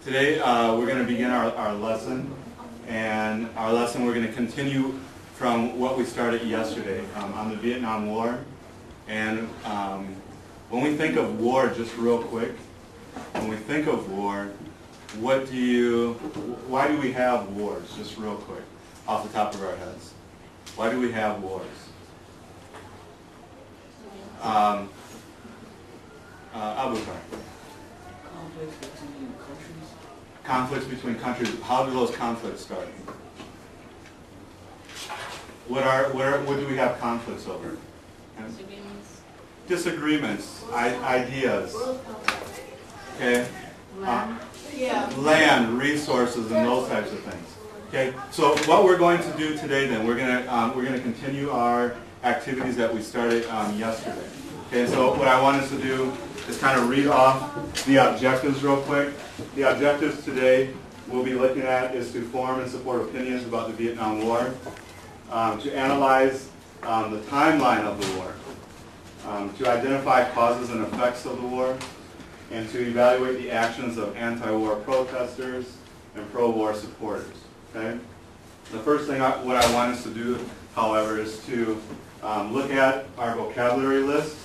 Today we're going to begin our lesson, and our lesson we're going to continue from what we started yesterday on the Vietnam War. And when we think of war, just real quick, when we think of war, why do we have wars, just real quick, off the top of our heads? Why do we have wars? Abubakar. Conflicts between countries. How do those conflicts start? What do we have conflicts over? Disagreements, ideas. Okay. Land, resources, and those types of things. Okay. So what we're going to do today, then, we're going to continue our activities that we started yesterday. Okay. So what I want us to do is kind of read off the objectives real quick. The objectives today we'll be looking at is to form and support opinions about the Vietnam War, to analyze the timeline of the war, to identify causes and effects of the war, and to evaluate the actions of anti-war protesters and pro-war supporters. Okay? The first thing what I want us to do, however, is to look at our vocabulary list.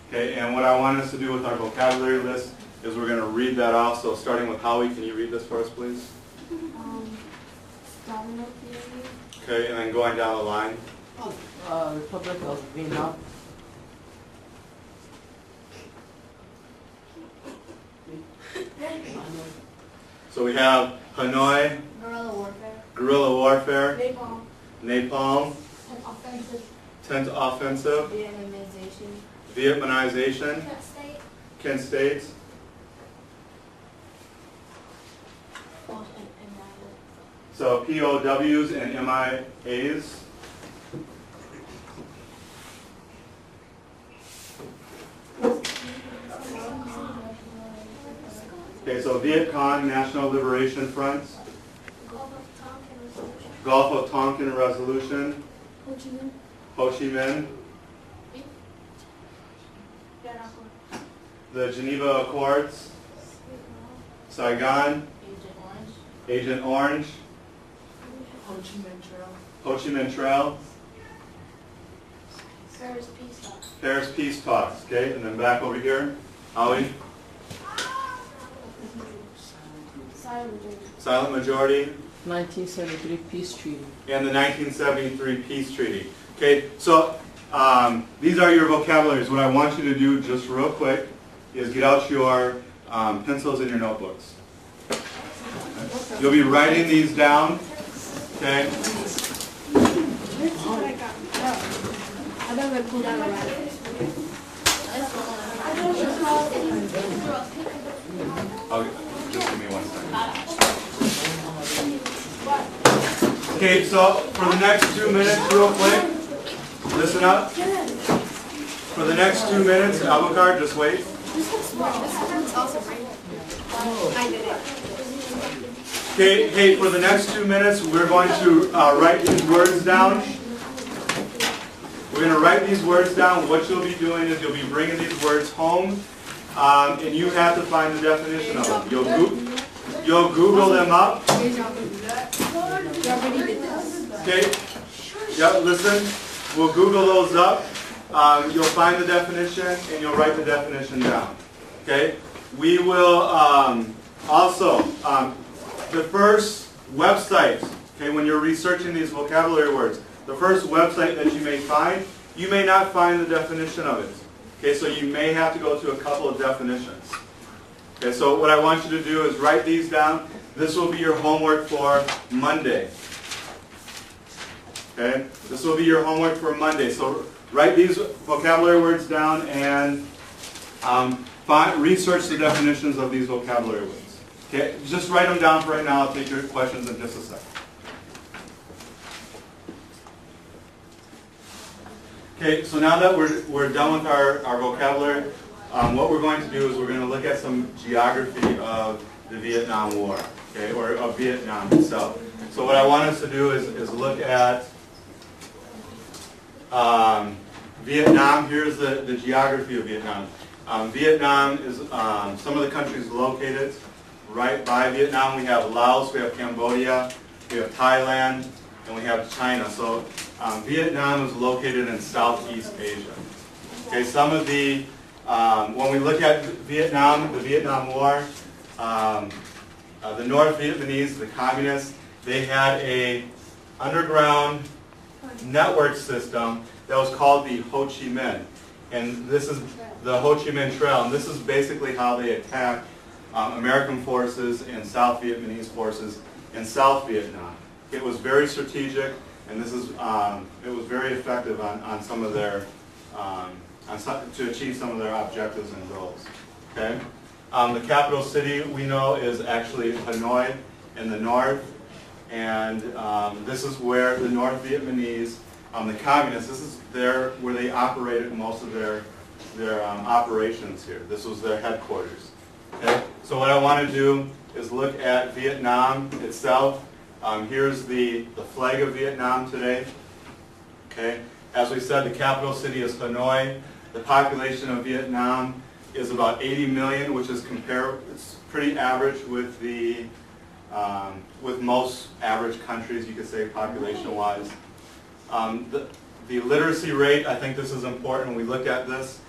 Okay, and what I want us to do with our vocabulary list is we're going to read that off. So starting with Howie, can you read this for us, please? Domino theory. Okay, and then going down the line. Republic of Vietnam. So we have Hanoi, Guerrilla warfare. guerrilla warfare, Napalm. napalm, And offensive. tent offensive, Vietnamization. Vietnamization, Kent State. Kent State, Oh, and so POWs and MIAs. Okay, so Viet Cong, National Liberation Front, Gulf of Tonkin Resolution. Gulf of Tonkin Resolution, Ho Chi Minh. Ho Chi Minh, Vietnam. the Geneva Accords, Saigon, Agent Orange. Agent Orange, Ho Chi Minh Trail. Ho Chi Minh Trail, Paris Peace Talks. Paris Peace Talks. Okay, and then back over here, Howie, Silent Majority. Silent Majority, 1973 Peace Treaty. and the 1973 Peace Treaty. Okay, so these are your vocabularies. What I want you to do, just real quick, is get out your pencils and your notebooks. You'll be writing these down. Okay. I don't know pull down the right. Just give me 1 second. Okay, so for the next 2 minutes, real quick, listen up. For the next 2 minutes, Abubakar, just wait. I did it. Okay, hey, for the next 2 minutes, we're going to write these words down. We're going to write these words down. What you'll be doing is you'll be bringing these words home, and you have to find the definition of them. You'll Google them up. Okay? Yep, listen. We'll Google those up. You'll find the definition, and you'll write the definition down. Okay? We will also, the first website, okay, when you're researching these vocabulary words, the first website that you may find, you may not find the definition of it. Okay, so you may have to go to a couple of definitions. Okay, so what I want you to do is write these down. This will be your homework for Monday. Okay, this will be your homework for Monday. So write these vocabulary words down and research the definitions of these vocabulary words. Okay, just write them down for right now. I'll take your questions in just a second. Okay, so now that we're done with our vocabulary, what we're going to do is we're going to look at some geography of the Vietnam War, okay, or of Vietnam itself. So what I want us to do is look at Vietnam. Here's the geography of Vietnam. Vietnam is some of the countries located right by Vietnam, we have Laos, we have Cambodia, we have Thailand, and we have China. So Vietnam is located in Southeast Asia. Okay, some of the, when we look at Vietnam, the Vietnam War, the North Vietnamese, the communists, they had a underground network system that was called the Ho Chi Minh. And this is the Ho Chi Minh Trail, and this is basically how they attacked American forces and South Vietnamese forces in South Vietnam. It was very strategic, and this is it was very effective on some of their to achieve some of their objectives and goals. Okay, the capital city we know is actually Hanoi in the north, and this is where the North Vietnamese, the communists, this is where they operated most of their operations here. This was their headquarters. Okay, so what I want to do is look at Vietnam itself. Here's the flag of Vietnam today. Okay, as we said, the capital city is Hanoi. The population of Vietnam is about 80 million, which is it's pretty average with with most average countries, you could say, population-wise. The literacy rate, I think this is important. We look at this,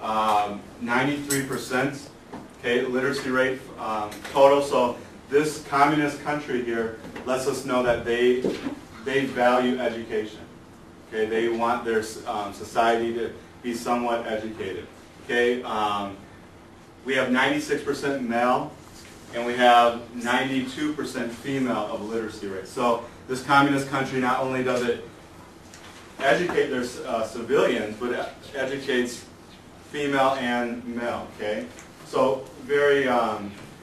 93%. Okay, literacy rate total. So this communist country here lets us know that they value education. Okay, they want their society to be somewhat educated. Okay, we have 96% male, and we have 92% female of literacy rate. So this communist country not only does it educate their civilians, but it educates female and male. Okay, so very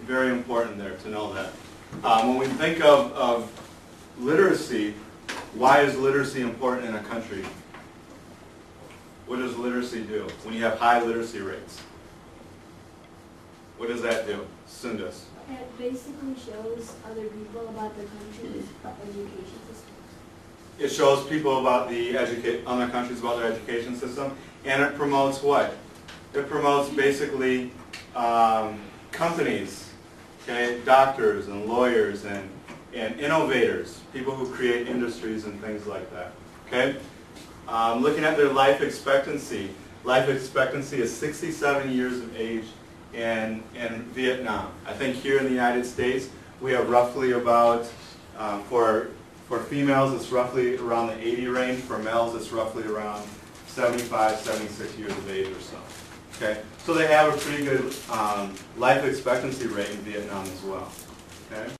very important there to know that. When we think of literacy, why is literacy important in a country? What does literacy do when you have high literacy rates? What does that do? Sundus. It basically shows other people about the country's education system. It shows people about other countries about their education system, and it promotes what? It promotes basically companies, okay, doctors and lawyers and innovators, people who create industries and things like that. Okay, looking at their life expectancy. Life expectancy is 67 years of age in Vietnam. I think here in the United States we have roughly about for females it's roughly around the 80 range. For males it's roughly around 75, 76 years of age or so. Okay, so they have a pretty good life expectancy rate in Vietnam as well. Okay.